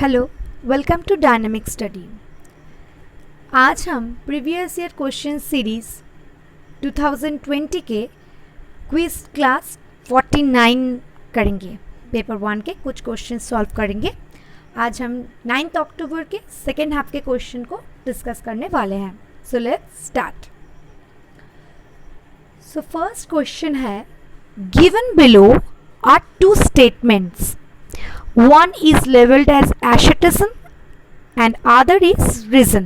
Hello, welcome to dynamic study. आज हम previous year question series 2020 के क्विज क्लास 49 करेंगे। पेपर 1 के कुछ क्वेश्चन सॉल्व करेंगे। आज हम 9 अक्टूबर के सेकेंड हाफ के क्वेश्चन को डिस्कस करने वाले हैं। So let's start. So first question है, given below are two statements, one is labeled as asceticism and other is reason।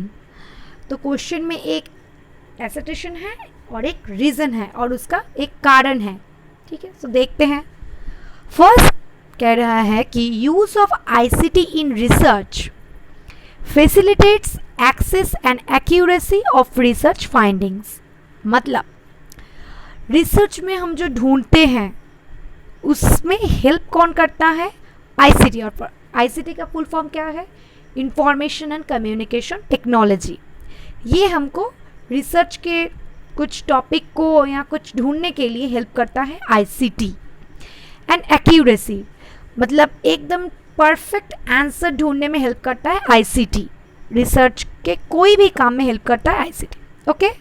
तो क्वेश्चन में एक asceticism है और एक रीजन है और उसका एक कारण है। ठीक है, तो देखते हैं। फर्स्ट कह रहा है कि use of ICT in research facilitates access and accuracy of research findings. मतलब रिसर्च में हम जो ढूंढते हैं उसमें हेल्प कौन करता है? ICT। और ICT का फुल फॉर्म क्या है? Information and communication technology. ये हमको रिसर्च के कुछ टॉपिक को या कुछ ढूंढने के लिए हेल्प करता है ICT। एंड एक्यूरेसी मतलब एकदम परफेक्ट आंसर ढूंढने में हेल्प करता है ICT। रिसर्च के कोई भी काम में हेल्प करता है ICT। ओके,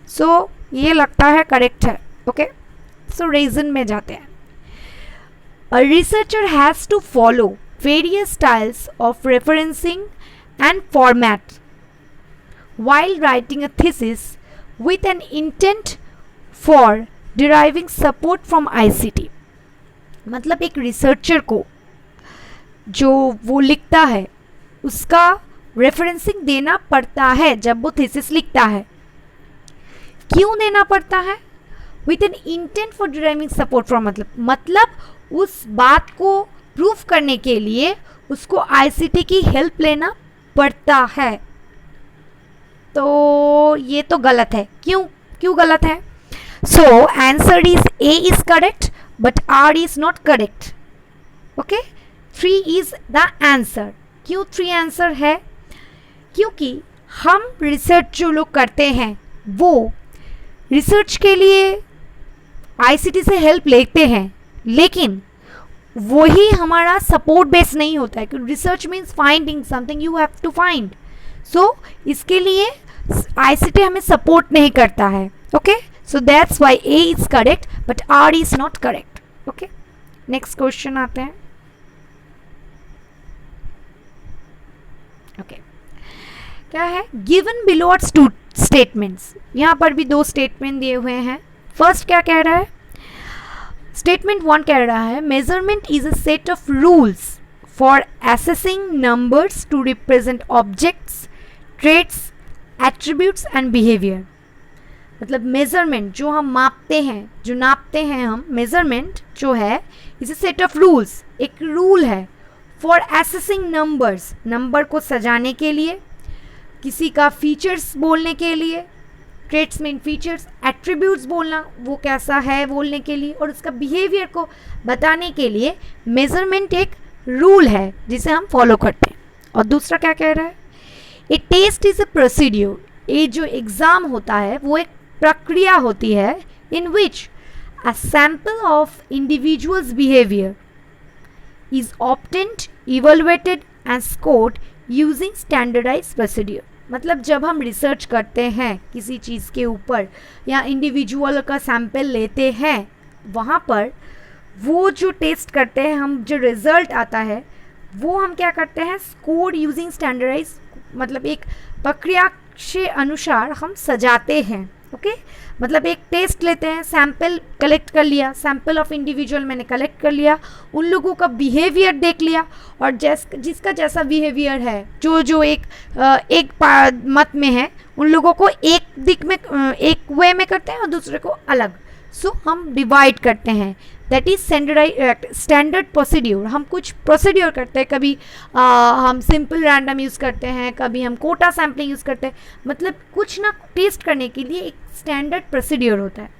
सो ये लगता है करेक्ट है। ओके, सो रीजन में जाते हैं। A researcher has to follow various styles of referencing and format while writing a thesis with an intent for deriving support from ICT। मतलब एक रिसर्चर को जो वो लिखता है उसका रेफरेंसिंग देना पड़ता है जब वो थीसिस लिखता है। क्यों देना पड़ता है? With an intent for deriving support from मतलब उस बात को प्रूफ करने के लिए उसको ICT की हेल्प लेना पड़ता है। तो ये तो गलत है। क्यों गलत है? So answer is A is correct but R is not correct. Okay, 3 is the answer. क्यों 3 आंसर है? क्योंकि हम रिसर्च जो लोग करते हैं वो रिसर्च के लिए ICT से हेल्प लेते हैं, लेकिन वही हमारा सपोर्ट बेस नहीं होता है। क्योंकि research means finding something you have to find. So इसके लिए ICT हमें सपोर्ट नहीं करता है। Okay, so that's why A is correct but R is not correct. Okay, next question आते हैं। ओके, क्या है? Given below are two statements. यहाँ पर भी 2 स्टेटमेंट दिए हुए हैं। फर्स्ट क्या कह रहा है? स्टेटमेंट 1 कह रहा है, measurement is a set of rules for assessing numbers to represent objects, traits, attributes and behaviour. मतलब मेजरमेंट जो हम मापते हैं, जो नापते हैं हम, मेजरमेंट जो है is a set of rules, एक रूल है फॉर असेसिंग नंबर्स, नंबर को सजाने के लिए, किसी का फीचर्स बोलने के लिए, ट्रेट्स में फीचर्स, एट्रीब्यूट्स बोलना वो कैसा है बोलने के लिए, और उसका बिहेवियर को बताने के लिए मेजरमेंट एक रूल है जिसे हम फॉलो करते हैं। और दूसरा क्या कह रहा है? ए टेस्ट इज अ प्रोसीड्यूर। ये जो एग्ज़ाम होता है वो एक प्रक्रिया होती है in which a sample of individuals behaviour is obtained, evaluated and scored using standardised procedure. मतलब जब हम रिसर्च करते हैं किसी चीज़ के ऊपर या इंडिविजुअल का सैंपल लेते हैं, वहाँ पर वो जो टेस्ट करते हैं हम, जो रिज़ल्ट आता है वो हम क्या करते हैं? स्कोर यूजिंग स्टैंडर्डाइज, मतलब एक प्रक्रिया के अनुसार हम सजाते हैं। ओके, मतलब एक टेस्ट लेते हैं, सैंपल कलेक्ट कर लिया, सैंपल ऑफ इंडिविजुअल मैंने कलेक्ट कर लिया, उन लोगों का बिहेवियर देख लिया, और जिसका जैसा बिहेवियर है, जो एक मत में है, उन लोगों को एक दिक में, एक वे में करते हैं और दूसरे को अलग। सो हम डिवाइड करते हैं, दैट इज स्टैंडर्ड प्रोसीड्यूर। हम कुछ प्रोसीड्यूर करते हैं, कभी हम सिंपल रैंडम यूज़ करते हैं, कभी हम कोटा सैम्पलिंग यूज़ करते हैं। मतलब कुछ ना टेस्ट करने के लिए एक स्टैंडर्ड प्रोसीड्यूर होता है।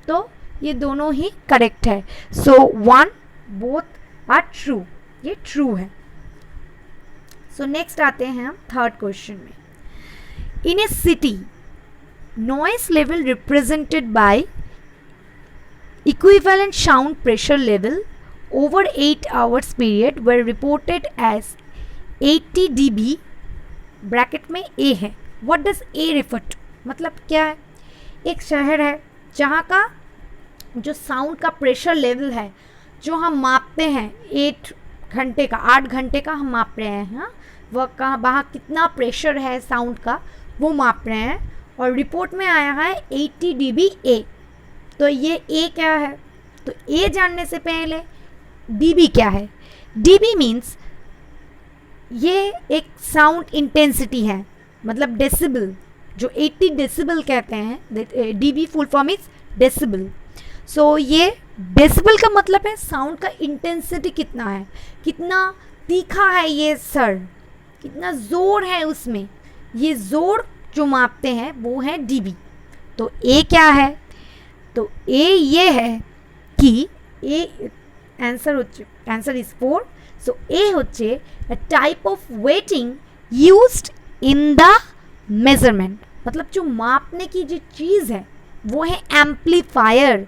तो ये दोनों ही करेक्ट है। सो 1 बोथ आर ट्रू, ये ट्रू है। सो नेक्स्ट आते हैं हम थर्ड क्वेश्चन में। In a city noise level represented by equivalent sound pressure level over 8 hours period were reported as 80 dB bracket में ए है। What does A refer to, मतलब क्या है? एक शहर है जहाँ का जो साउंड का प्रेशर लेवल है जो हम मापते हैं 8 घंटे का, 8 घंटे का हम माप रहे हैं, हाँ, वह कहाँ वहाँ कितना प्रेशर है साउंड का वो माप रहे हैं, और रिपोर्ट में आया है 80 dB ए। तो ये ए क्या है? तो ए जानने से पहले dB क्या है? dB मीन्स ये एक साउंड इंटेंसिटी है, मतलब डेसिबल, जो 80 डेसिबल कहते हैं। dB full form is decibel. So ये डेसिबल का मतलब है साउंड का इंटेंसिटी कितना है, कितना तीखा है ये सर, कितना ज़ोर है उसमें, ये ज़ोर जो मापते हैं वो है dB। तो ए क्या है? तो ए ये है कि ए आंसर इज 4। सो ए হচ্ছে a type of weighting used in the measurement, मतलब जो मापने की जो चीज़ है वो है एम्पलीफायर,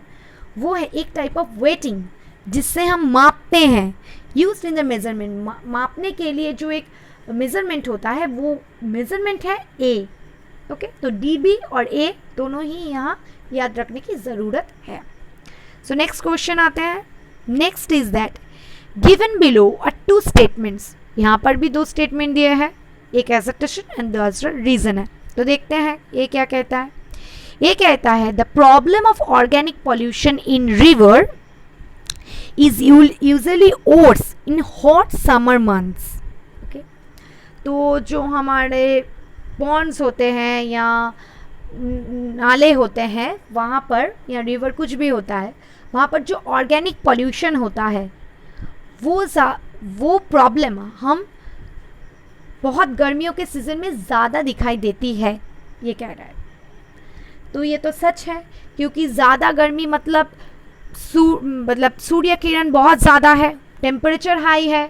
वो है एक टाइप ऑफ वेटिंग जिससे हम मापते हैं। यूज्ड इन द मेजरमेंट, मापने के लिए जो एक मेजरमेंट होता है वो मेजरमेंट है ए। ओके, तो dB और ए दोनों ही यहाँ याद रखने की ज़रूरत है। सो नेक्स्ट क्वेश्चन आते हैं। Next is that given below are 2 statements, यहाँ पर भी 2 स्टेटमेंट दिए हैं, एक एसर्शन एंड दूसरा रीजन है। तो देखते हैं ये क्या कहता है। ये कहता है the problem of organic pollution in river is usually worse in hot summer months. Okay, तो जो हमारे पॉन्ड्स होते हैं या नाले होते हैं वहाँ पर, या रिवर कुछ भी होता है, वहाँ पर जो ऑर्गेनिक पॉल्यूशन होता है वो प्रॉब्लम हम बहुत गर्मियों के सीज़न में ज़्यादा दिखाई देती है, ये कह रहा है। तो ये तो सच है, क्योंकि ज़्यादा गर्मी मतलब सूर्य किरण बहुत ज़्यादा है, टेम्परेचर हाई है,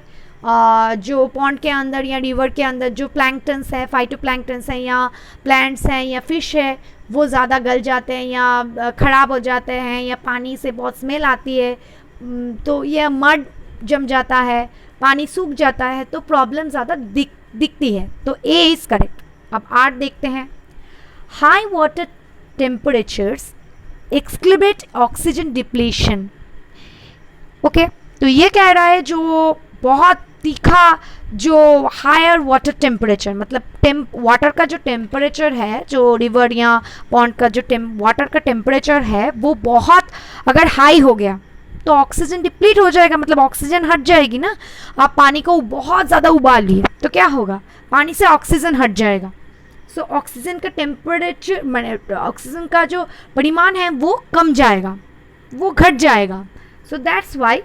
जो पॉन्ड के अंदर या रिवर के अंदर जो प्लैंक्टन्स है, फाइटोप्लैंक्टन्स हैं या प्लांट्स हैं या फिश है, वो ज़्यादा गल जाते हैं या ख़राब हो जाते हैं, या पानी से बहुत स्मेल आती है, तो यह मड जम जाता है, पानी सूख जाता है, तो प्रॉब्लम ज़्यादा दिखती है। तो ए इज़ करेक्ट। अब 8 देखते हैं। High water temperatures exacerbate oxygen depletion. Okay, तो ये कह रहा है जो बहुत तीखा, जो हायर वाटर टेम्परेचर, मतलब वाटर का जो टेम्परेचर है, जो रिवर या पॉन्ड का जो वाटर का टेम्परेचर है वो बहुत अगर हाई हो गया तो ऑक्सीजन डिप्लीट हो जाएगा, मतलब ऑक्सीजन हट जाएगी ना। आप पानी को बहुत ज़्यादा उबाल लिए तो क्या होगा, पानी से ऑक्सीजन हट जाएगा। सो ऑक्सीजन का टेम्परेचर, माने ऑक्सीजन का जो परिमाण है वो कम जाएगा, वो घट जाएगा। सो दैट्स वाई,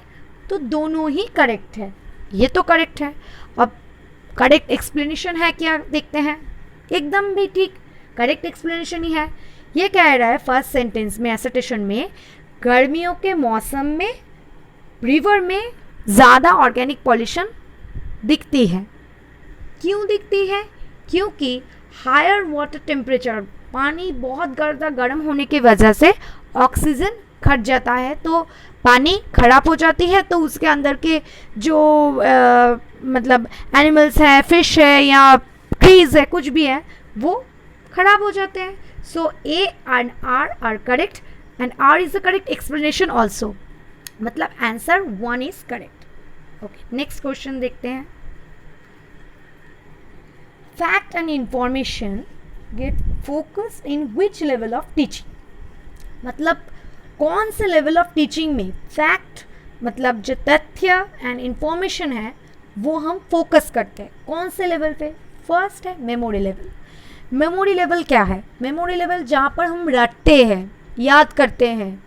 तो दोनों ही करेक्ट है, ये तो करेक्ट है। अब करेक्ट एक्सप्लेनेशन है क्या, देखते हैं। एकदम भी ठीक करेक्ट एक्सप्लेनेशन ही है। ये कह रहा है फर्स्ट सेंटेंस में, असर्टेशन में, गर्मियों के मौसम में रिवर में ज़्यादा ऑर्गेनिक पॉल्यूशन दिखती है। क्यों दिखती है? क्योंकि हायर वाटर टेम्परेचर, पानी बहुत ज़्यादा गर्म होने की वजह से ऑक्सीजन घट जाता है, तो पानी खराब हो जाती है, तो उसके अंदर के जो मतलब एनिमल्स हैं, फिश है या ट्रीज है, कुछ भी है, वो खराब हो जाते हैं। So A and R are correct and R is the correct explanation also, मतलब answer 1 is correct. Okay, next question देखते हैं। Fact and information get focused in which level of teaching, मतलब कौन से लेवल ऑफ टीचिंग में fact, मतलब जो तथ्य एंड इंफॉर्मेशन है वो हम फोकस करते हैं, कौन से लेवल पे? फर्स्ट है मेमोरी लेवल। मेमोरी लेवल क्या है? मेमोरी लेवल जहाँ पर हम रटते हैं, याद करते हैं,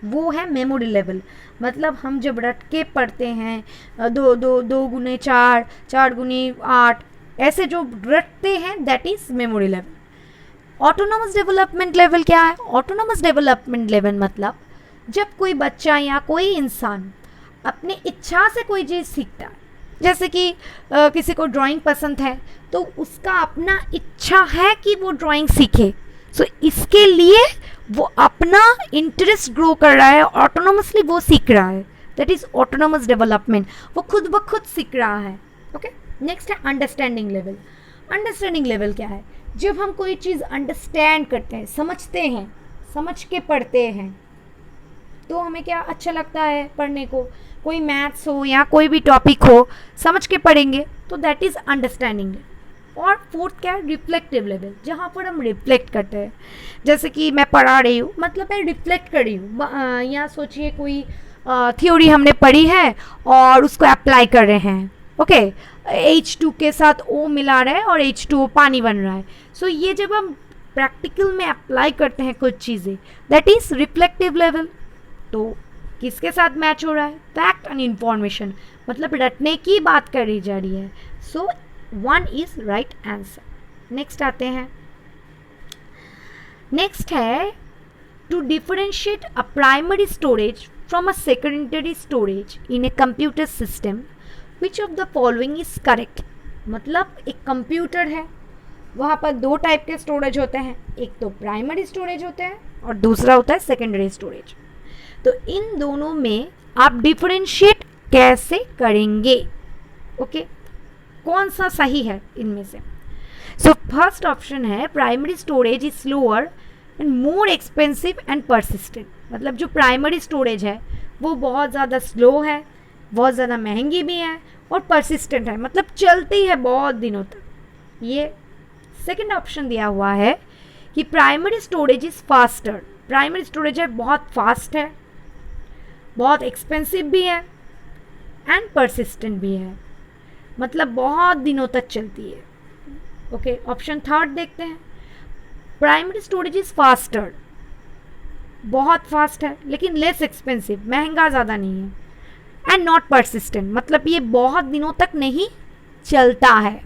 वो है मेमोरी लेवल। मतलब हम जब रट के पढ़ते हैं, 2 गुने 4, 4 गुने 8, ऐसे जो रटते हैं, that is memory level. Autonomous development level क्या है? ऑटोनोमस डेवलपमेंट लेवल मतलब जब कोई बच्चा या कोई इंसान अपनी इच्छा से कोई चीज़ सीखता है, जैसे कि किसी को ड्राइंग पसंद है तो उसका अपना इच्छा है कि वो ड्राइंग सीखे, सो इसके लिए वो अपना इंटरेस्ट ग्रो कर रहा है, ऑटोनोमसली वो सीख रहा है, दैट इज़ ऑटोनोमस डेवलपमेंट। वो खुद ब खुद सीख रहा है। ओके नेक्स्ट है अंडरस्टैंडिंग लेवल। अंडरस्टैंडिंग लेवल क्या है? जब हम कोई चीज़ अंडरस्टैंड करते हैं, समझते हैं, समझ के पढ़ते हैं, तो हमें क्या अच्छा लगता है पढ़ने को? कोई मैथ्स हो या कोई भी टॉपिक हो, समझ के पढ़ेंगे तो दैट इज़ अंडरस्टैंडिंग। और फोर्थ क्या है? रिफ्लेक्टिव लेवल, जहाँ पर हम रिफ्लेक्ट करते हैं। जैसे कि मैं पढ़ा रही हूँ, मतलब मैं रिफ्लेक्ट कर रही हूँ, या सोचिए कोई थ्योरी हमने पढ़ी है और उसको अप्लाई कर रहे हैं, ओके, H2 के साथ O मिला रहे हैं और H2O पानी बन रहा है। सो ये जब हम प्रैक्टिकल में अप्लाई करते हैं कुछ चीज़ें, दैट इज़ रिफ्लेक्टिव लेवल। तो किसके साथ मैच हो रहा है? फैक्ट एंड इंफॉर्मेशन, मतलब रटने की बात करी जा रही है। So 1 is right answer. Next आते हैं, नेक्स्ट है to differentiate a primary storage from a secondary storage in a computer system, which of the following is correct. मतलब एक कंप्यूटर है, वहाँ पर दो टाइप के स्टोरेज होते हैं, एक तो प्राइमरी स्टोरेज होते हैं और दूसरा होता है सेकेंडरी स्टोरेज। तो इन दोनों में आप डिफरेंशिएट कैसे करेंगे? ओके, कौन सा सही है इनमें से? सो फर्स्ट ऑप्शन है primary storage is slower and more expensive and persistent. मतलब जो प्राइमरी स्टोरेज है वो बहुत ज़्यादा स्लो है, बहुत ज़्यादा महंगी भी है और परसिस्टेंट है, मतलब चलती है बहुत दिनों तक। ये सेकंड ऑप्शन दिया हुआ है कि primary storage is faster. Primary storage है बहुत फास्ट है, बहुत एक्सपेंसिव भी है एंड परसिस्टेंट भी है, मतलब बहुत दिनों तक चलती है। ओके, ऑप्शन थर्ड देखते हैं। प्राइमरी स्टोरेज इज़ फास्टर, बहुत फास्ट है लेकिन लेस एक्सपेंसिव, महंगा ज़्यादा नहीं है, एंड नॉट परसिस्टेंट, मतलब ये बहुत दिनों तक नहीं चलता है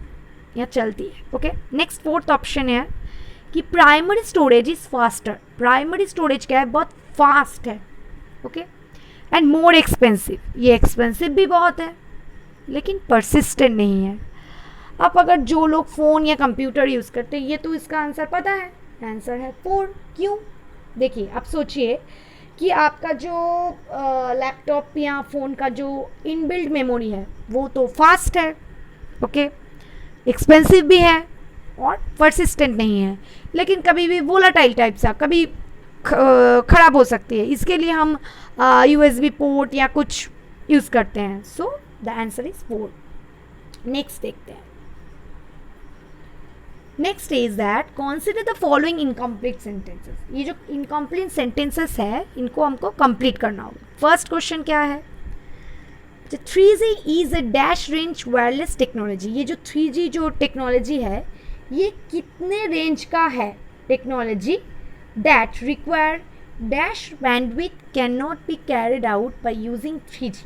या चलती है। ओके, नेक्स्ट फोर्थ ऑप्शन है कि primary storage is faster. Primary storage क्या है? बहुत फास्ट है, ओके, एंड मोर एक्सपेंसिव, ये एक्सपेंसिव भी बहुत है लेकिन परसिस्टेंट नहीं है। अब अगर जो लोग फ़ोन या कंप्यूटर यूज़ करते हैं, ये तो इसका आंसर पता है, आंसर है 4। क्यों? देखिए, आप सोचिए कि आपका जो लैपटॉप या फ़ोन का जो इनबिल्ट मेमोरी है वो तो फास्ट है, ओके, एक्सपेंसिव भी है और परसिस्टेंट नहीं है, लेकिन कभी भी वोलाटाइल टाइप सा कभी ख़राब हो सकती है। इसके लिए हम USB पोर्ट या कुछ यूज़ करते हैं। So the answer is 4। Next देखते हैं। Next is that consider the following incomplete sentences. ये जो इनकम्प्लीट सेंटेंसेस है इनको हमको कंप्लीट करना होगा। फर्स्ट क्वेश्चन क्या है? 3G is a dash range wireless technology. ये जो 3G जो टेक्नोलॉजी है ये कितने रेंज का है technology? That require dash bandwidth can not be carried out by using 3G।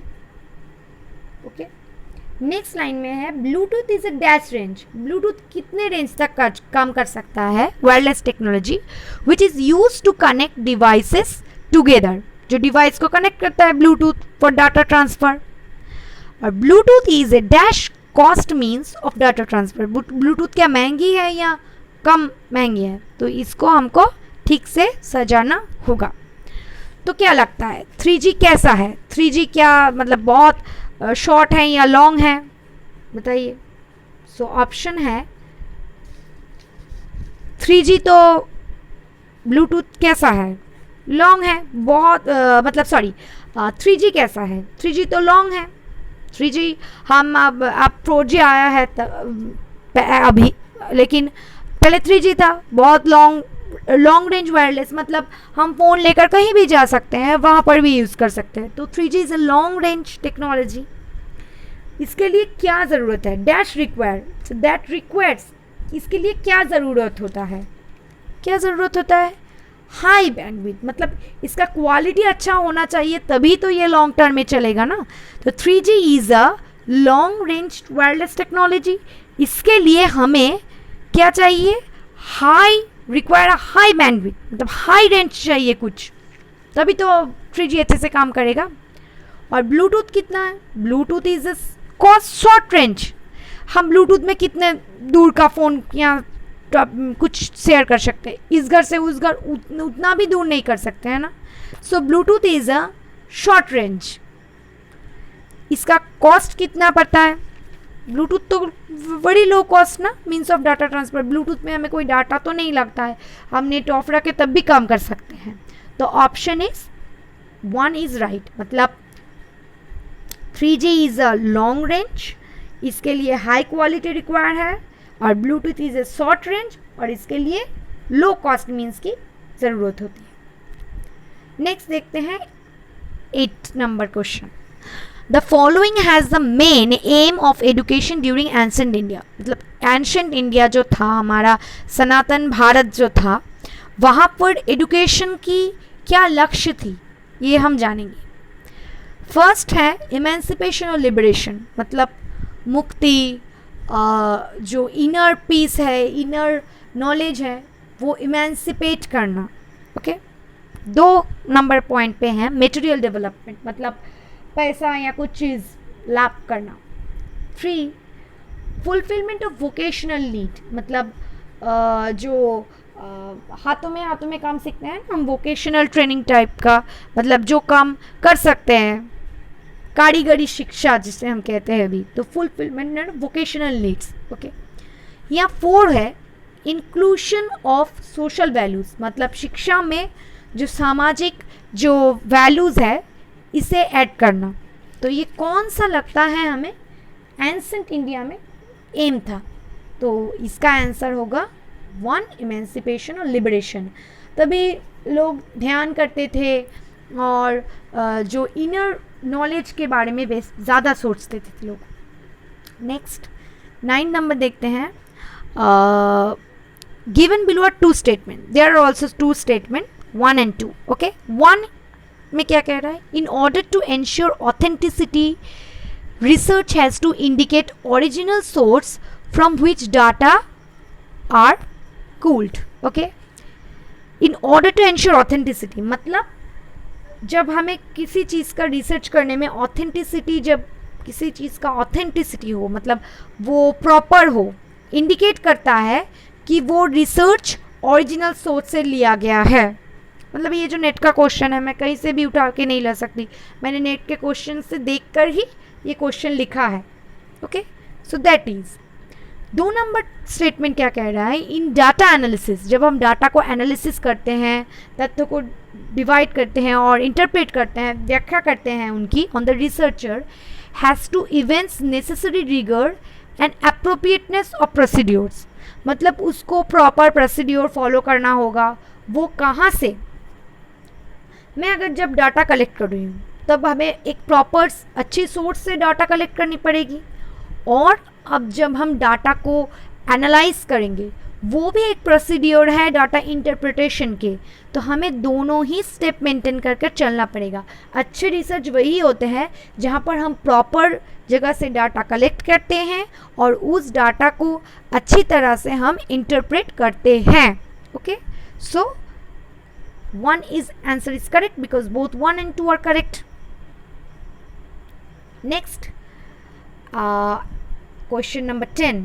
Okay, next line में है Bluetooth is a dash range. Bluetooth कितने रेंज तक काम कर सकता है? Wireless technology which is use to connect devices together. जो device को कनेक्ट करता है ब्लूटूथ फॉर डाटा ट्रांसफर। और Bluetooth is a dash cost means of data transfer. Bluetooth क्या महंगी है या कम महंगी है? तो इसको हमको ठीक से सजाना होगा। तो क्या लगता है 3G कैसा है? 3G क्या मतलब बहुत शॉर्ट है या लॉन्ग है? बताइए। सो ऑप्शन है 3G तो ब्लूटूथ कैसा है? लॉन्ग है बहुत, मतलब सॉरी 3G कैसा है? 3G तो लॉन्ग है। 3G हम अब 4G आया है अभी, लेकिन पहले 3G था, बहुत लॉन्ग रेंज वायरलेस, मतलब हम फ़ोन लेकर कहीं भी जा सकते हैं, वहाँ पर भी यूज़ कर सकते हैं। तो 3G is a long range technology. इसके लिए क्या ज़रूरत है? डैश रिक्वायर, दैट रिक्वायर्स, इसके लिए क्या ज़रूरत होता है? क्या ज़रूरत होता है? हाई बैंडविड्थ, मतलब इसका क्वालिटी अच्छा होना चाहिए, तभी तो ये लॉन्ग टर्म में चलेगा ना। तो 3G is a long range wireless technology. इसके लिए हमें क्या चाहिए? हाई रिक्वायर हाई बैंडविड्थ, मतलब हाई रेंज चाहिए कुछ, तभी तो 3G अच्छे से काम करेगा। और ब्लूटूथ कितना है? Bluetooth is a cost short range. हम ब्लूटूथ में कितने दूर का फ़ोन या कुछ शेयर कर सकते हैं, इस घर से उस घर उतना भी दूर नहीं कर सकते हैं ना। So Bluetooth is a short range. इसका कॉस्ट कितना पड़ता है? ब्लूटूथ तो बड़ी लो कॉस्ट ना means of data transfer, Bluetooth में हमें कोई डाटा तो नहीं लगता है, हम नेट ऑफ रख के तब भी काम कर सकते हैं। तो ऑप्शन इज 1 इज राइट, मतलब 3G is a long range, इसके लिए हाई क्वालिटी रिक्वायर्ड है, और Bluetooth is A short range और इसके लिए लो कॉस्ट मीन्स की ज़रूरत होती है। नेक्स्ट देखते हैं 8 number question. The following has the main M of education during ancient India, मतलब एंशेंट इंडिया जो था, हमारा सनातन भारत जो था, वहाँ पर एजुकेशन की क्या लक्ष्य थी ये हम जानेंगे। फर्स्ट है इमेंसिपेशन और लिबरेशन, मतलब मुक्ति, जो इनर पीस है, इनर नॉलेज है, वो इमेंसिपेट करना। ओके 2 नंबर पॉइंट पे है मटेरियल डेवलपमेंट, मतलब पैसा या कुछ चीज़ लाभ करना। 3 फुलफिलमेंट ऑफ वोकेशनल नीड, मतलब जो हाथों में काम सीखते हैं हम, वोकेशनल ट्रेनिंग टाइप का, मतलब जो काम कर सकते हैं, कारीगरी शिक्षा जिसे हम कहते हैं अभी, तो fulfilment of vocational needs. Okay यहाँ 4 है इंक्लूशन ऑफ सोशल वैल्यूज़, मतलब शिक्षा में जो सामाजिक जो वैल्यूज़ है इसे ऐड करना। तो ये कौन सा लगता है हमें एंसेंट इंडिया में एम था, तो इसका आंसर होगा 1 इमेंसिपेशन और लिबरेशन। तभी लोग ध्यान करते थे और जो इनर नॉलेज के बारे में ज़्यादा सोचते थे लोग। नेक्स्ट 9 नंबर देखते हैं। Given below are 2 statement, there are also 2 statement 1 and 2। Okay 1 में क्या कह रहा है, in order to ensure authenticity research has to indicate original source from which data are culled. Okay in order to ensure authenticity, मतलब जब हमें किसी चीज़ का रिसर्च करने में ऑथेंटिसिटी, जब किसी चीज़ का ऑथेंटिसिटी हो, मतलब वो प्रॉपर हो, इंडिकेट करता है कि वो रिसर्च ओरिजिनल सोर्स से लिया गया है। मतलब ये जो नेट का क्वेश्चन है मैं कहीं से भी उठा के नहीं ला सकती, मैंने नेट के क्वेश्चन से देखकर ही ये क्वेश्चन लिखा है। Okay so that is 2 number statement क्या कह रहा है, इन डाटा एनालिसिस, जब हम डाटा को एनालिसिस करते हैं, तथ्यों को डिवाइड करते हैं और इंटरप्रेट करते हैं, व्याख्या करते हैं उनकी, on the researcher has to events necessary rigour and appropriateness of procedures, मतलब उसको प्रॉपर प्रोसीड्योर फॉलो करना होगा। वो कहाँ से, मैं अगर जब डाटा कलेक्ट कर रही हूँ तब हमें एक प्रॉपर अच्छी सोर्स से डाटा कलेक्ट करनी पड़ेगी, और अब जब हम डाटा को एनालाइज करेंगे वो भी एक प्रोसीड्योर है डाटा इंटरप्रिटेशन के, तो हमें दोनों ही स्टेप मेंटेन करके चलना पड़ेगा। अच्छे रिसर्च वही होते हैं जहाँ पर हम प्रॉपर जगह से डाटा कलेक्ट करते हैं और उस डाटा को अच्छी तरह से हम इंटरप्रेट करते हैं। Okay so 1 is answer is correct because both 1 and 2 are correct. Next question number 10.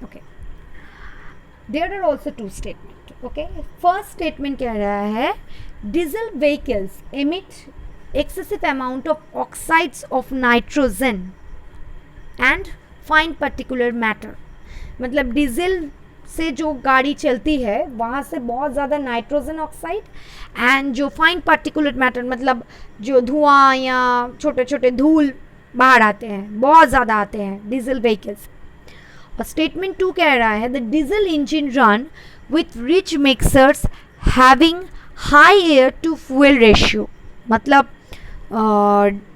Okay there are also 2 statements. Okay first statement कह रहा है diesel vehicles emit excessive amount of oxides of nitrogen and fine particulate matter, मतलब diesel से जो गाड़ी चलती है वहाँ से बहुत ज़्यादा नाइट्रोजन ऑक्साइड एंड जो फाइन पार्टिकुलेट मैटर, मतलब जो धुआं या छोटे छोटे धूल बाहर आते हैं, बहुत ज़्यादा आते हैं डीजल व्हीकल्स। और स्टेटमेंट 2 कह रहा है the diesel engine run with rich mixers having high air to fuel ratio, मतलब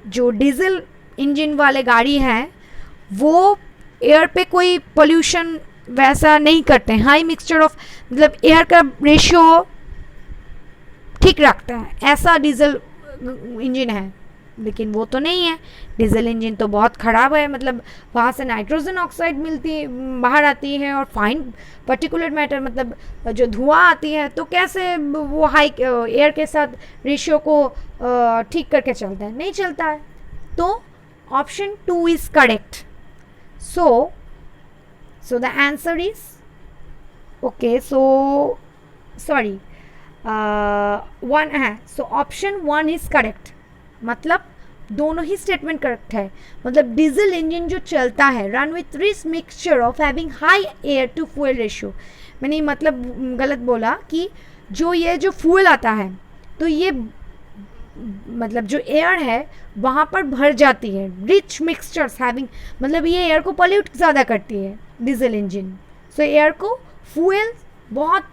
जो डीजल इंजन वाले गाड़ी हैं वो एयर पे कोई पोल्यूशन वैसा नहीं करते हैं, हाई मिक्सचर ऑफ, मतलब एयर का रेशियो ठीक रखता है, ऐसा डीजल इंजन है। लेकिन वो तो नहीं है, डीजल इंजन तो बहुत ख़राब है, मतलब वहाँ से नाइट्रोजन ऑक्साइड मिलती बाहर आती है और फाइन पर्टिकुलर मैटर, मतलब जो धुआं आती है, तो कैसे वो हाई एयर के साथ रेशियो को ठीक करके चलता है, नहीं चलता है। तो option 2 is correct. So the answer is okay. So sorry 1 है, so option 1 is correct, मतलब दोनों ही स्टेटमेंट करेक्ट है। मतलब डीजल इंजन जो चलता है run with rich mixture of having high air to fuel ratio, मैंने मतलब गलत बोला कि जो फ्यूल आता है तो ये मतलब जो एयर है वहाँ पर भर जाती है, रिच मिक्सचर्स हैविंग, मतलब ये एयर को पॉल्यूट ज़्यादा करती है डीजल इंजन। सो एयर को बहुत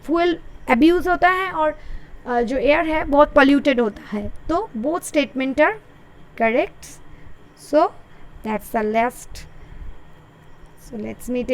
फ्यूल अब्यूज़ होता है और जो एयर है बहुत पॉल्यूटेड होता है। तो both statement are correct. So that's the last. So let's meet